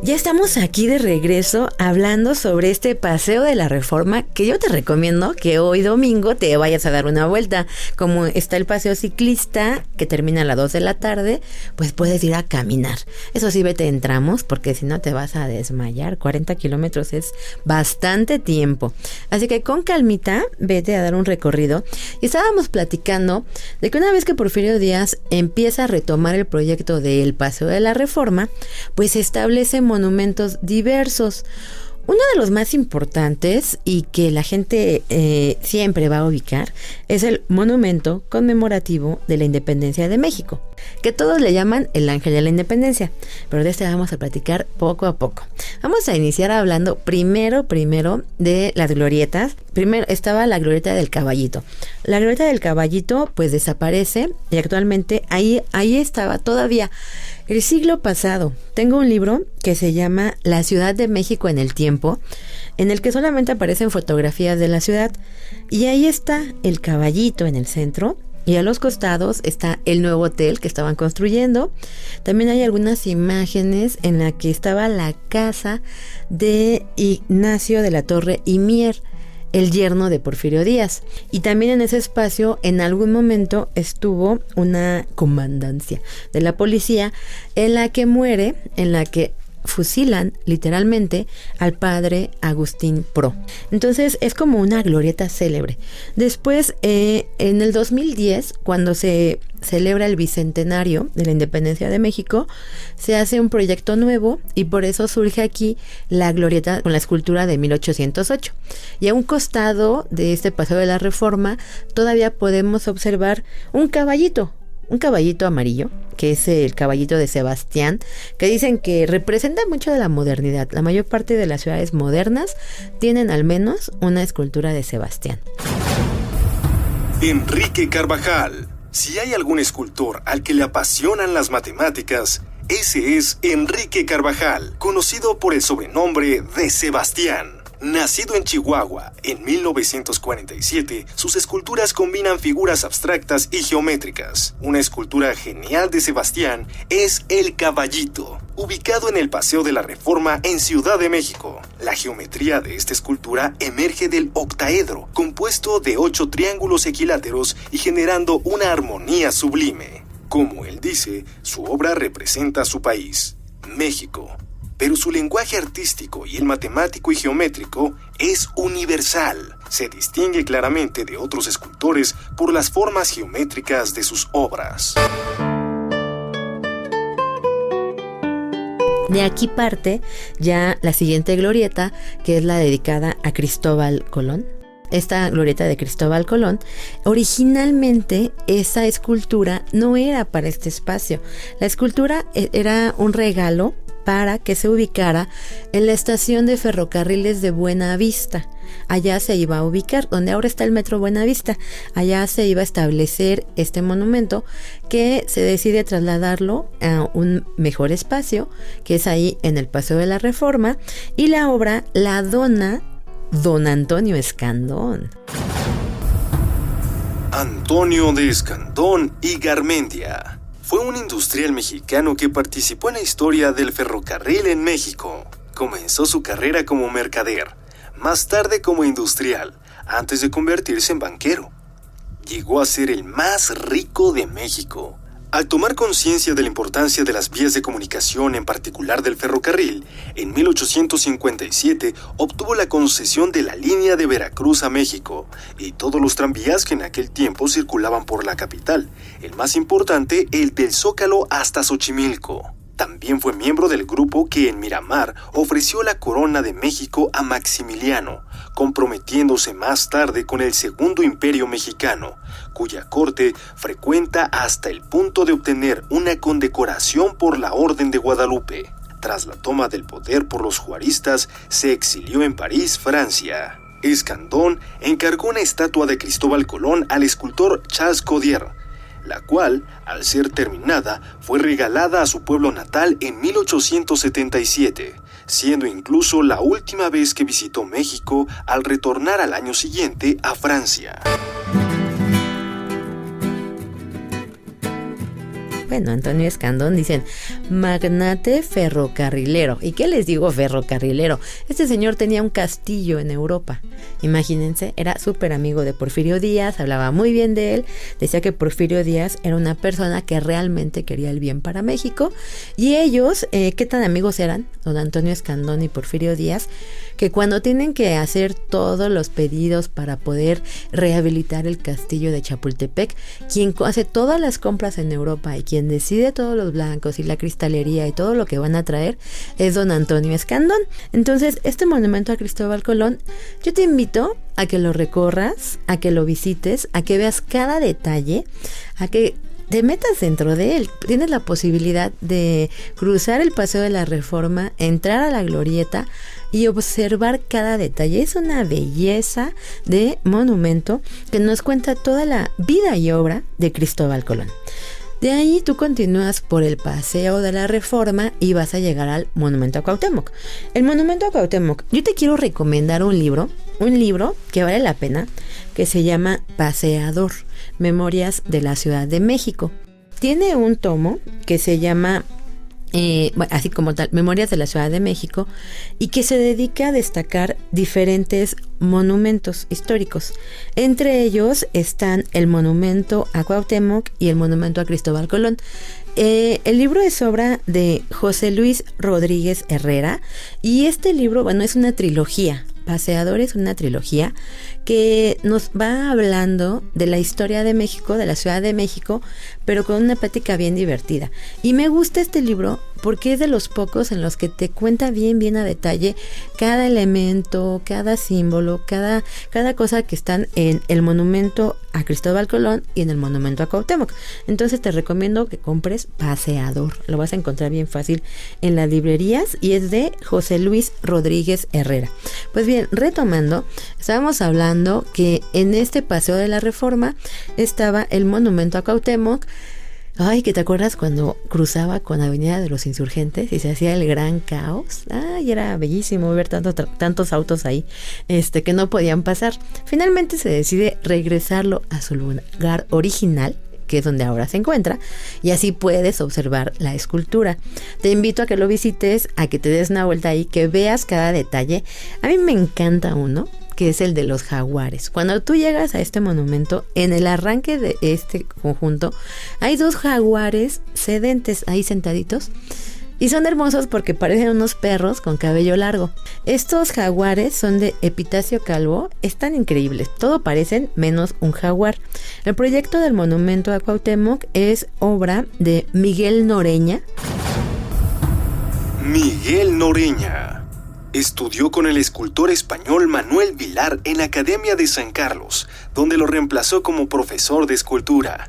Ya estamos aquí de regreso hablando sobre este paseo de la Reforma, que yo te recomiendo que hoy domingo te vayas a dar una vuelta. Como está el paseo ciclista que termina a las 2 de la tarde, pues puedes ir a caminar. Eso sí, vete en tramos porque si no te vas a desmayar. 40 kilómetros es bastante tiempo. Así que con calmita vete a dar un recorrido. Y estábamos platicando de que una vez que Porfirio Díaz empieza a retomar el proyecto del paseo de la Reforma, pues se establece monumentos diversos. Uno de los más importantes y que la gente siempre va a ubicar es el monumento conmemorativo de la Independencia de México, que todos le llaman el Ángel de la Independencia, pero de este vamos a platicar poco a poco. Vamos a iniciar hablando primero de las glorietas. Primero estaba la glorieta del Caballito. La glorieta del Caballito pues desaparece y actualmente ahí estaba todavía. El siglo pasado, tengo un libro que se llama La Ciudad de México en el Tiempo, en el que solamente aparecen fotografías de la ciudad, y ahí está el Caballito en el centro, y a los costados está el nuevo hotel que estaban construyendo. También hay algunas imágenes en la que estaba la casa de Ignacio de la Torre y Mier, el yerno de Porfirio Díaz. Y también en ese espacio en algún momento estuvo una comandancia de la policía en la que fusilan literalmente al padre Agustín Pro. Entonces es como una glorieta célebre. Después en el 2010, cuando se celebra el bicentenario de la Independencia de México, se hace un proyecto nuevo y por eso surge aquí la glorieta con la escultura de 1808. Y a un costado de este paseo de la Reforma todavía podemos observar un caballito amarillo, que es el caballito de Sebastián, que dicen que representa mucho de la modernidad. La mayor parte de las ciudades modernas tienen al menos una escultura de Sebastián. Enrique Carvajal. Si hay algún escultor al que le apasionan las matemáticas, ese es Enrique Carvajal, conocido por el sobrenombre de Sebastián. Nacido en Chihuahua en 1947, sus esculturas combinan figuras abstractas y geométricas. Una escultura genial de Sebastián es El Caballito, ubicado en el Paseo de la Reforma en Ciudad de México. La geometría de esta escultura emerge del octaedro, compuesto de 8 triángulos equiláteros y generando una armonía sublime. Como él dice, su obra representa a su país, México. Pero su lenguaje artístico y el matemático y geométrico es universal. Se distingue claramente de otros escultores por las formas geométricas de sus obras. De aquí parte ya la siguiente glorieta, que es la dedicada a Cristóbal Colón. Esta glorieta de Cristóbal Colón, originalmente esa escultura no era para este espacio. La escultura era un regalo para que se ubicara en la estación de ferrocarriles de Buenavista. Allá se iba a ubicar, donde ahora está el metro Buenavista. Allá se iba a establecer este monumento, que se decide trasladarlo a un mejor espacio, que es ahí en el Paseo de la Reforma, y la obra la dona don Antonio Escandón. Antonio de Escandón y Garmendia fue un industrial mexicano que participó en la historia del ferrocarril en México. Comenzó su carrera como mercader, más tarde como industrial, antes de convertirse en banquero. Llegó a ser el más rico de México. Al tomar conciencia de la importancia de las vías de comunicación, en particular del ferrocarril, en 1857 obtuvo la concesión de la línea de Veracruz a México y todos los tranvías que en aquel tiempo circulaban por la capital, el más importante, el del Zócalo hasta Xochimilco. También fue miembro del grupo que en Miramar ofreció la corona de México a Maximiliano, comprometiéndose más tarde con el Segundo Imperio Mexicano, cuya corte frecuenta hasta el punto de obtener una condecoración por la Orden de Guadalupe. Tras la toma del poder por los juaristas, se exilió en París, Francia. Escandón encargó una estatua de Cristóbal Colón al escultor Charles Codier, la cual, al ser terminada, fue regalada a su pueblo natal en 1877, siendo incluso la última vez que visitó México al retornar al año siguiente a Francia. bueno, Antonio Escandón, dicen magnate ferrocarrilero. ¿Y qué les digo ferrocarrilero? Este señor tenía un castillo en Europa. Imagínense, era súper amigo de Porfirio Díaz, hablaba muy bien de él, decía que Porfirio Díaz era una persona que realmente quería el bien para México. Y ellos, ¿qué tan amigos eran? Don Antonio Escandón y Porfirio Díaz, que cuando tienen que hacer todos los pedidos para poder rehabilitar el castillo de Chapultepec, quien hace todas las compras en Europa y quien decide todos los blancos y la cristalería y todo lo que van a traer es don Antonio Escandón. Entonces, este monumento a Cristóbal Colón, yo te invito a que lo recorras, a que lo visites, a que veas cada detalle, a que te metas dentro de él. Tienes la posibilidad de cruzar el Paseo de la Reforma, entrar a la Glorieta y observar cada detalle. Es una belleza de monumento que nos cuenta toda la vida y obra de Cristóbal Colón. De ahí tú continúas por el Paseo de la Reforma y vas a llegar al Monumento a Cuauhtémoc. El Monumento a Cuauhtémoc, yo te quiero recomendar un libro que vale la pena, que se llama Paseador, Memorias de la Ciudad de México. Tiene un tomo que se llama así como tal, Memorias de la Ciudad de México, y que se dedica a destacar diferentes monumentos históricos. Entre ellos están el monumento a Cuauhtémoc y el monumento a Cristóbal Colón. El libro es obra de José Luis Rodríguez Herrera, y este libro, bueno, es una trilogía. Paseador es una trilogía que nos va hablando de la historia de México, de la Ciudad de México, pero con una plática bien divertida. Y me gusta este libro porque es de los pocos en los que te cuenta bien a detalle cada elemento, cada símbolo, cada cosa que están en el monumento a Cristóbal Colón y en el monumento a Cuauhtémoc. Entonces te recomiendo que compres Paseador. Lo vas a encontrar bien fácil en las librerías y es de José Luis Rodríguez Herrera. Pues bien, retomando, estábamos hablando que en este Paseo de la Reforma estaba el monumento a Cuauhtémoc. Ay, ¿que te acuerdas cuando cruzaba con Avenida de los Insurgentes y se hacía el gran caos? Ay, era bellísimo ver tantos autos ahí, que no podían pasar. Finalmente se decide regresarlo a su lugar original, que es donde ahora se encuentra, y así puedes observar la escultura. Te invito a que lo visites, a que te des una vuelta ahí, que veas cada detalle. A mí me encanta uno, que es el de los jaguares. Cuando tú llegas a este monumento, en el arranque de este conjunto, hay 2 jaguares sedentes ahí sentaditos, y son hermosos porque parecen unos perros con cabello largo. Estos jaguares son de Epitacio Calvo, están increíbles, todo parecen menos un jaguar. El proyecto del monumento a Cuauhtémoc es obra de Miguel Noreña. Miguel Noreña estudió con el escultor español Manuel Vilar en la Academia de San Carlos, donde lo reemplazó como profesor de escultura.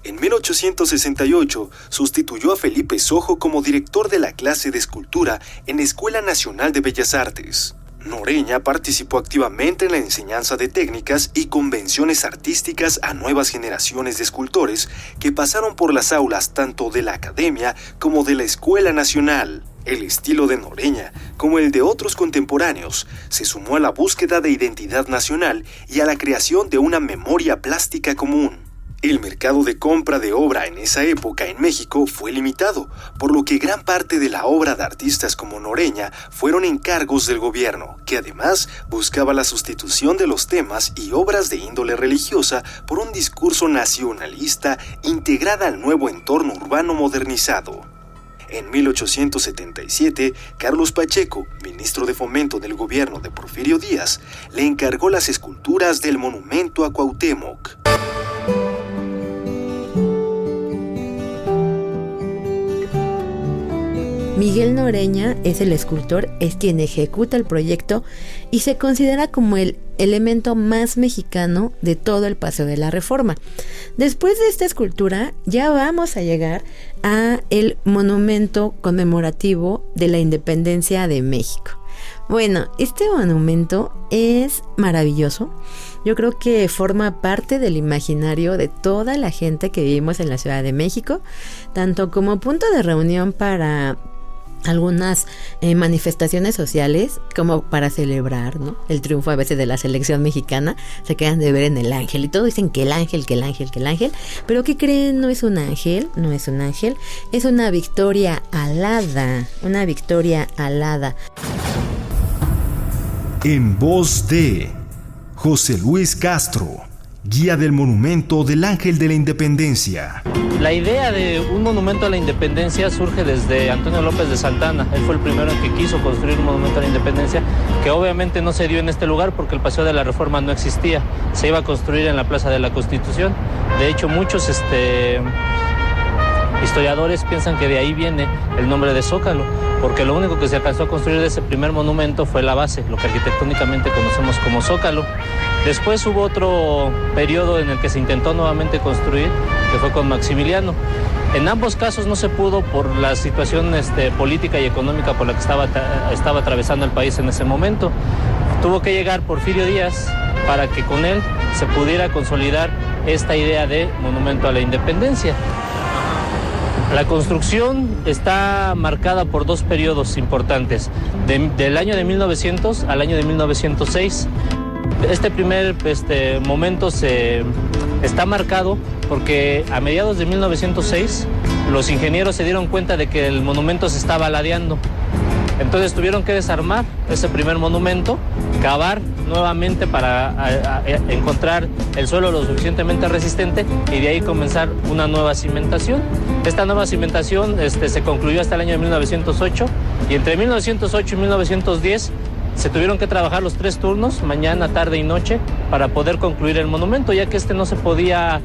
En 1868 sustituyó a Felipe Sojo como director de la clase de escultura en la Escuela Nacional de Bellas Artes. Noreña participó activamente en la enseñanza de técnicas y convenciones artísticas a nuevas generaciones de escultores que pasaron por las aulas tanto de la Academia como de la Escuela Nacional. El estilo de Noreña, como el de otros contemporáneos, se sumó a la búsqueda de identidad nacional y a la creación de una memoria plástica común. El mercado de compra de obra en esa época en México fue limitado, por lo que gran parte de la obra de artistas como Noreña fueron encargos del gobierno, que además buscaba la sustitución de los temas y obras de índole religiosa por un discurso nacionalista integrada al nuevo entorno urbano modernizado. En 1877, Carlos Pacheco, ministro de Fomento del gobierno de Porfirio Díaz, le encargó las esculturas del monumento a Cuauhtémoc. Miguel Noreña es el escultor, es quien ejecuta el proyecto y se considera como el elemento más mexicano de todo el Paseo de la Reforma. Después de esta escultura ya vamos a llegar a el monumento conmemorativo de la independencia de México. Bueno, este monumento es maravilloso. Yo creo que forma parte del imaginario de toda la gente que vivimos en la Ciudad de México, tanto como punto de reunión para algunas manifestaciones sociales como para celebrar, ¿no?, el triunfo a veces de la selección mexicana. Se quedan de ver en el ángel y todos dicen que el ángel, que el ángel, que el ángel, pero ¿qué creen? No es un ángel, no es un ángel, es una victoria alada, una victoria alada. En voz de José Luis Castro, guía del monumento del Ángel de la Independencia. La idea de un monumento a la independencia surge desde Antonio López de Santana. Él fue el primero en que quiso construir un monumento a la independencia, que obviamente no se dio en este lugar porque el Paseo de la Reforma no existía. Se iba a construir en la Plaza de la Constitución. De hecho, muchos historiadores piensan que de ahí viene el nombre de Zócalo, porque lo único que se alcanzó a construir de ese primer monumento fue la base, lo que arquitectónicamente conocemos como Zócalo. Después hubo otro periodo en el que se intentó nuevamente construir, que fue con Maximiliano. En ambos casos no se pudo por la situación política y económica por la que estaba atravesando el país en ese momento. Tuvo que llegar Porfirio Díaz para que con él se pudiera consolidar esta idea de monumento a la independencia. La construcción está marcada por dos periodos importantes, del año de 1900 al año de 1906. Este primer momento está marcado porque a mediados de 1906 los ingenieros se dieron cuenta de que el monumento se estaba ladeando. Entonces tuvieron que desarmar ese primer monumento, cavar nuevamente para encontrar el suelo lo suficientemente resistente y de ahí comenzar una nueva cimentación. Esta nueva cimentación se concluyó hasta el año de 1908 y entre 1908 y 1910 se tuvieron que trabajar los 3 turnos, mañana, tarde y noche, para poder concluir el monumento, ya que no se podía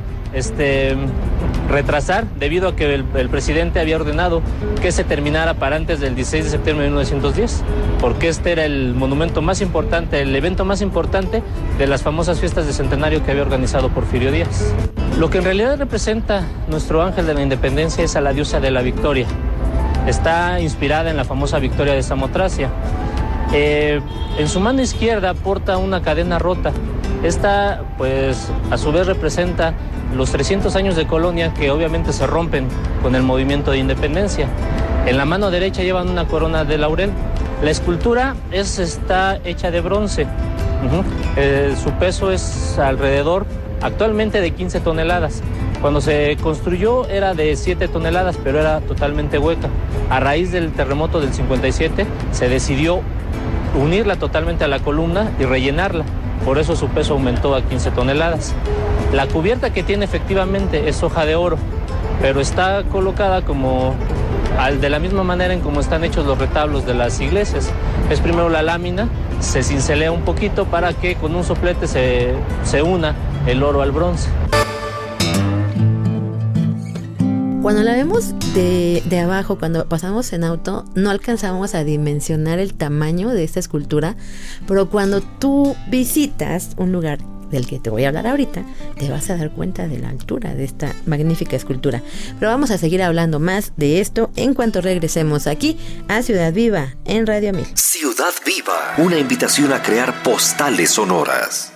retrasar debido a que el presidente había ordenado que se terminara para antes del 16 de septiembre de 1910, porque este era el monumento más importante, el evento más importante de las famosas fiestas de centenario que había organizado Porfirio Díaz. Lo que en realidad representa nuestro ángel de la independencia es a la diosa de la victoria. Está inspirada en la famosa victoria de Samotracia. En su mano izquierda porta una cadena rota. Esta, pues, a su vez representa los 300 años de colonia que obviamente se rompen con el movimiento de independencia. En la mano derecha llevan una corona de laurel. La escultura está hecha de bronce. Su peso es alrededor actualmente de 15 toneladas. Cuando se construyó era de 7 toneladas, pero era totalmente hueca. A raíz del terremoto del 57 se decidió unirla totalmente a la columna y rellenarla. Por eso su peso aumentó a 15 toneladas. La cubierta que tiene efectivamente es hoja de oro, pero está colocada de la misma manera en como están hechos los retablos de las iglesias. Es primero la lámina, se cincelea un poquito para que con un soplete se una el oro al bronce. Cuando la vemos de abajo, cuando pasamos en auto, no alcanzamos a dimensionar el tamaño de esta escultura, pero cuando tú visitas un lugar del que te voy a hablar ahorita, te vas a dar cuenta de la altura de esta magnífica escultura. Pero vamos a seguir hablando más de esto en cuanto regresemos aquí a Ciudad Viva en Radio 1000. Ciudad Viva, una invitación a crear postales sonoras.